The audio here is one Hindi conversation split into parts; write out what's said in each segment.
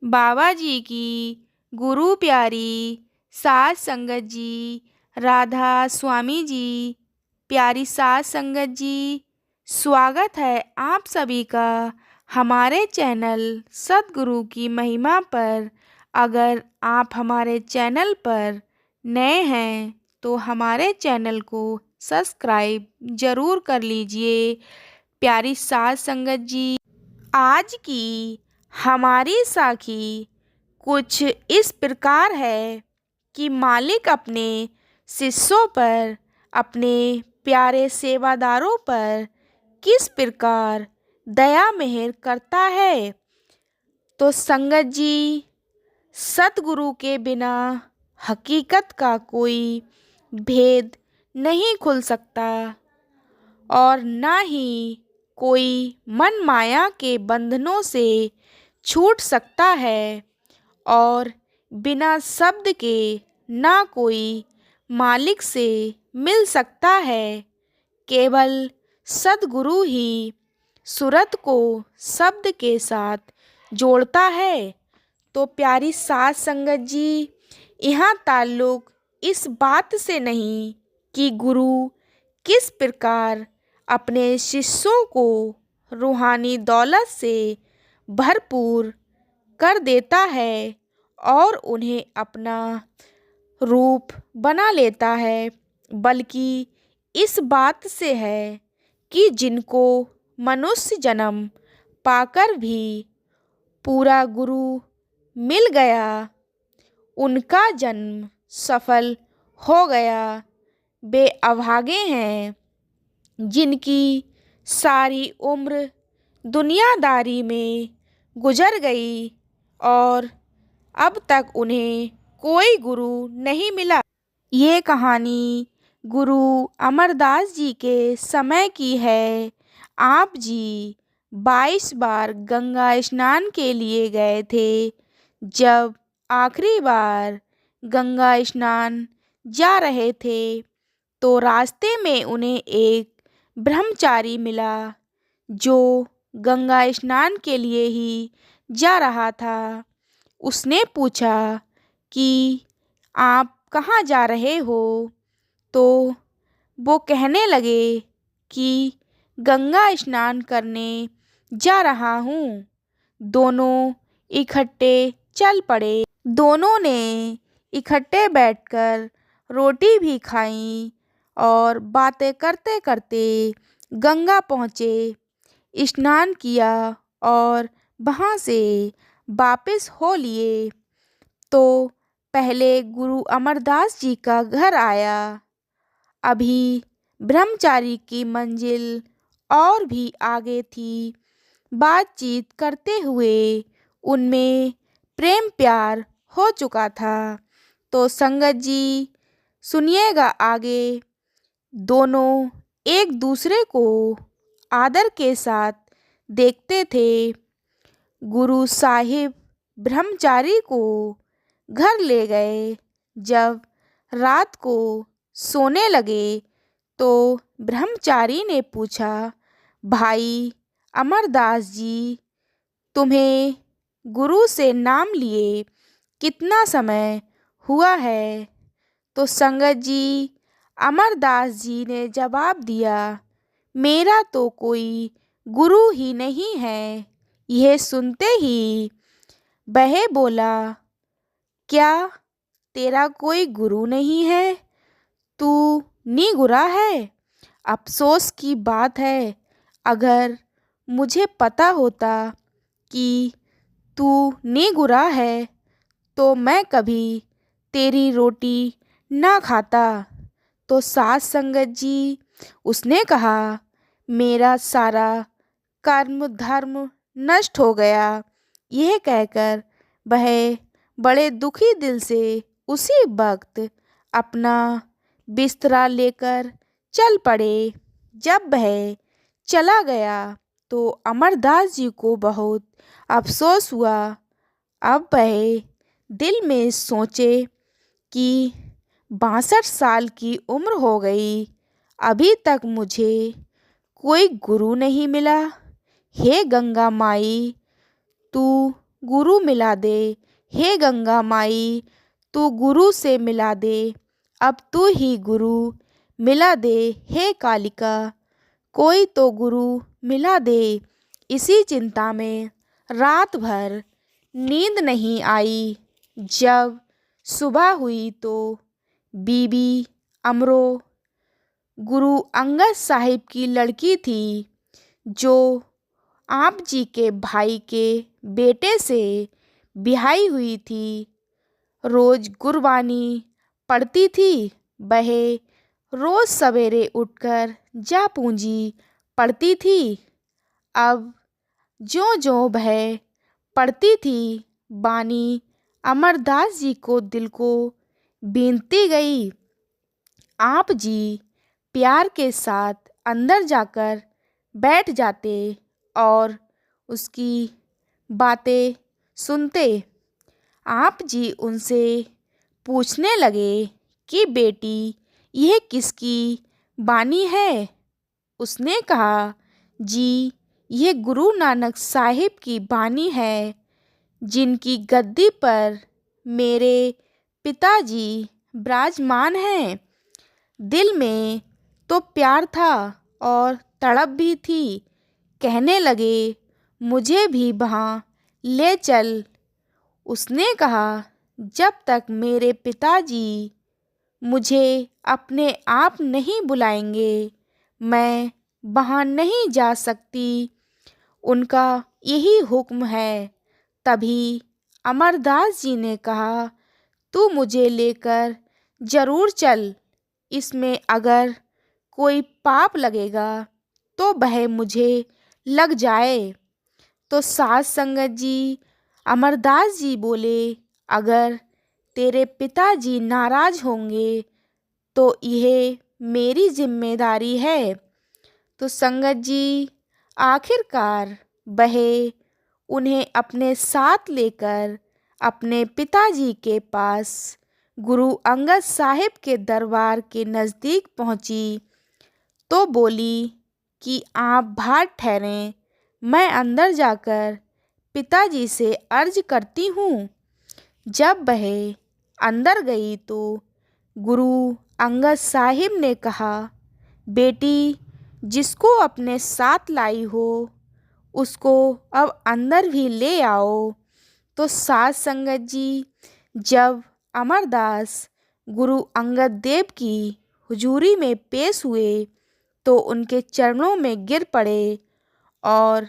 बाबा जी की गुरु प्यारी सास संगत जी, राधा स्वामी जी, प्यारी सास संगत जी, स्वागत है आप सभी का हमारे चैनल सतगुरु की महिमा पर। अगर आप हमारे चैनल पर नए हैं तो हमारे चैनल को सब्सक्राइब ज़रूर कर लीजिए। प्यारी सास संगत जी, आज की हमारी साखी कुछ इस प्रकार है कि मालिक अपने शिष्यों पर, अपने प्यारे सेवादारों पर किस प्रकार दया मेहर करता है। तो संगत जी, सतगुरु के बिना हकीकत का कोई भेद नहीं खुल सकता और ना ही कोई मन माया के बंधनों से छूट सकता है और बिना शब्द के ना कोई मालिक से मिल सकता है। केवल सद्गुरु ही सूरत को शब्द के साथ जोड़ता है। तो प्यारी सास संगत जी, यहाँ ताल्लुक इस बात से नहीं कि गुरु किस प्रकार अपने शिष्यों को रूहानी दौलत से भरपूर कर देता है और उन्हें अपना रूप बना लेता है, बल्कि इस बात से है कि जिनको मनुष्य जन्म पाकर भी पूरा गुरु मिल गया, उनका जन्म सफल हो गया। वे अभागे हैं जिनकी सारी उम्र दुनियादारी में गुजर गई और अब तक उन्हें कोई गुरु नहीं मिला। ये कहानी गुरु अमरदास जी के समय की है। आप जी 22 बार गंगा स्नान के लिए गए थे। जब आखिरी बार गंगा स्नान जा रहे थे तो रास्ते में उन्हें एक ब्रह्मचारी मिला जो गंगा स्नान के लिए ही जा रहा था। उसने पूछा कि आप कहाँ जा रहे हो? तो वो कहने लगे कि गंगा स्नान करने जा रहा हूँ। दोनों इकट्ठे चल पड़े। दोनों ने इकट्ठे बैठकर रोटी भी खाई और बातें करते करते गंगा पहुँचे, स्नान किया और वहाँ से वापस हो लिए। तो पहले गुरु अमरदास जी का घर आया। अभी ब्रह्मचारी की मंजिल और भी आगे थी। बातचीत करते हुए उनमें प्रेम प्यार हो चुका था। तो संगत जी सुनिएगा आगे। दोनों एक दूसरे को आदर के साथ देखते थे। गुरु साहिब ब्रह्मचारी को घर ले गए। जब रात को सोने लगे तो ब्रह्मचारी ने पूछा, भाई अमरदास जी, तुम्हें गुरु से नाम लिए कितना समय हुआ है? तो संगत जी अमरदास जी ने जवाब दिया, मेरा तो कोई गुरु ही नहीं है। यह सुनते ही वह बोला, क्या तेरा कोई गुरु नहीं है? तू निगुरा है? अफसोस की बात है। अगर मुझे पता होता कि तू निगुरा है तो मैं कभी तेरी रोटी ना खाता। तो सास संगत जी उसने कहा, मेरा सारा कर्म धर्म नष्ट हो गया। यह कहकर वह बड़े दुखी दिल से उसी वक्त अपना बिस्तरा लेकर चल पड़े। जब वह चला गया तो अमरदास जी को बहुत अफसोस हुआ। अब वह दिल में सोचे कि 62 साल की उम्र हो गई, अभी तक मुझे कोई गुरु नहीं मिला। हे गंगा माई, तू गुरु मिला दे, हे गंगा माई तू गुरु से मिला दे, अब तू ही गुरु मिला दे, हे कालिका कोई तो गुरु मिला दे। इसी चिंता में रात भर नींद नहीं आई। जब सुबह हुई तो बीबी अमरो गुरु अंगद साहिब की लड़की थी, जो आप जी के भाई के बेटे से ब्याही हुई थी। रोज गुरबानी पढ़ती थी। वह रोज सवेरे उठकर जा पूंजी पढ़ती थी। अब जो जो वह पढ़ती थी, बानी अमरदास जी को दिल को बीनती गई। आप जी प्यार के साथ अंदर जाकर बैठ जाते और उसकी बातें सुनते। आप जी उनसे पूछने लगे कि बेटी यह किसकी बानी है। उसने कहा, जी यह गुरु नानक साहिब की बानी है, जिनकी गद्दी पर मेरे पिताजी विराजमान हैं। दिल में तो प्यार था और तड़प भी थी। कहने लगे, मुझे भी वहाँ ले चल। उसने कहा, जब तक मेरे पिताजी मुझे अपने आप नहीं बुलाएंगे, मैं वहाँ नहीं जा सकती। उनका यही हुक्म है। तभी अमरदास जी ने कहा, तू मुझे लेकर जरूर चल। इसमें अगर कोई पाप लगेगा तो वह मुझे लग जाए। तो सास संगत जी अमरदास जी बोले, अगर तेरे पिताजी नाराज होंगे तो यह मेरी जिम्मेदारी है। तो संगत जी आखिरकार वह उन्हें अपने साथ लेकर अपने पिताजी के पास गुरु अंगद साहिब के दरबार के नज़दीक पहुंची तो बोली कि आप बाहर ठहरें, मैं अंदर जाकर पिताजी से अर्ज करती हूँ। जब वह अंदर गई तो गुरु अंगद साहिब ने कहा, बेटी जिसको अपने साथ लाई हो उसको अब अंदर भी ले आओ। तो सास संगत जी जब अमरदास गुरु अंगद देव की हुजूरी में पेश हुए तो उनके चरणों में गिर पड़े और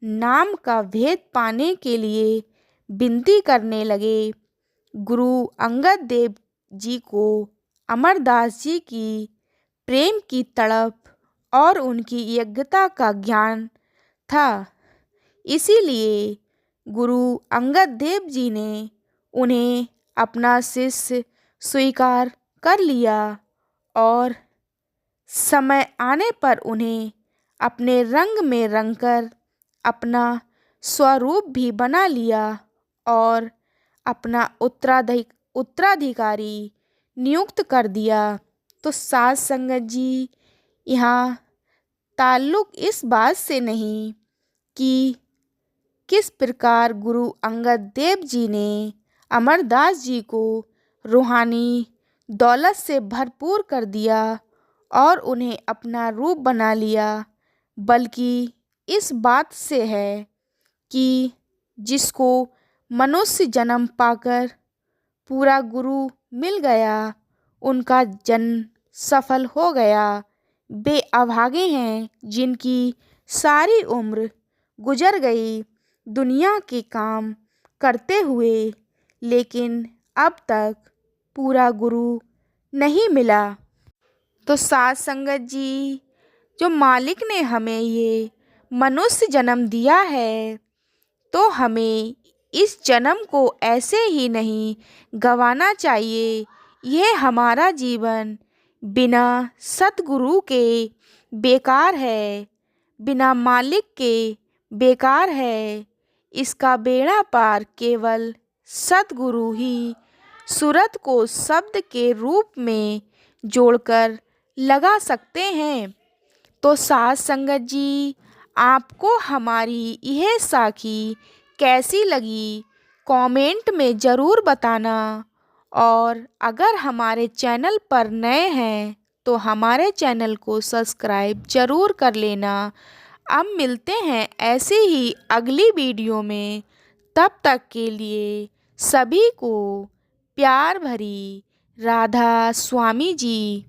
नाम का भेद पाने के लिए विनती करने लगे। गुरु अंगद देव जी को अमरदास जी की प्रेम की तड़प और उनकी यज्ञता का ज्ञान था। इसीलिए गुरु अंगद देव जी ने उन्हें अपना शिष्य स्वीकार कर लिया और समय आने पर उन्हें अपने रंग में रंगकर अपना स्वरूप भी बना लिया और अपना उत्तराधिकारी नियुक्त कर दिया। तो सास संगत जी यहाँ ताल्लुक़ इस बात से नहीं कि किस प्रकार गुरु अंगद देव जी ने अमरदास जी को रूहानी दौलत से भरपूर कर दिया और उन्हें अपना रूप बना लिया, बल्कि इस बात से है कि जिसको मनुष्य जन्म पाकर पूरा गुरु मिल गया, उनका जन्म सफल हो गया। वे अभागे हैं जिनकी सारी उम्र गुजर गई दुनिया के काम करते हुए, लेकिन अब तक पूरा गुरु नहीं मिला। तो सास संगत जी, जो मालिक ने हमें ये मनुष्य जन्म दिया है, तो हमें इस जन्म को ऐसे ही नहीं गंवाना चाहिए। यह हमारा जीवन बिना सतगुरु के बेकार है, बिना मालिक के बेकार है। इसका बेड़ा पार केवल सतगुरु ही सूरत को शब्द के रूप में जोड़कर लगा सकते हैं। तो सास संगत जी, आपको हमारी यह साखी कैसी लगी कमेंट में ज़रूर बताना। और अगर हमारे चैनल पर नए हैं तो हमारे चैनल को सब्सक्राइब ज़रूर कर लेना। अब मिलते हैं ऐसे ही अगली वीडियो में। तब तक के लिए सभी को प्यार भरी राधा स्वामी जी।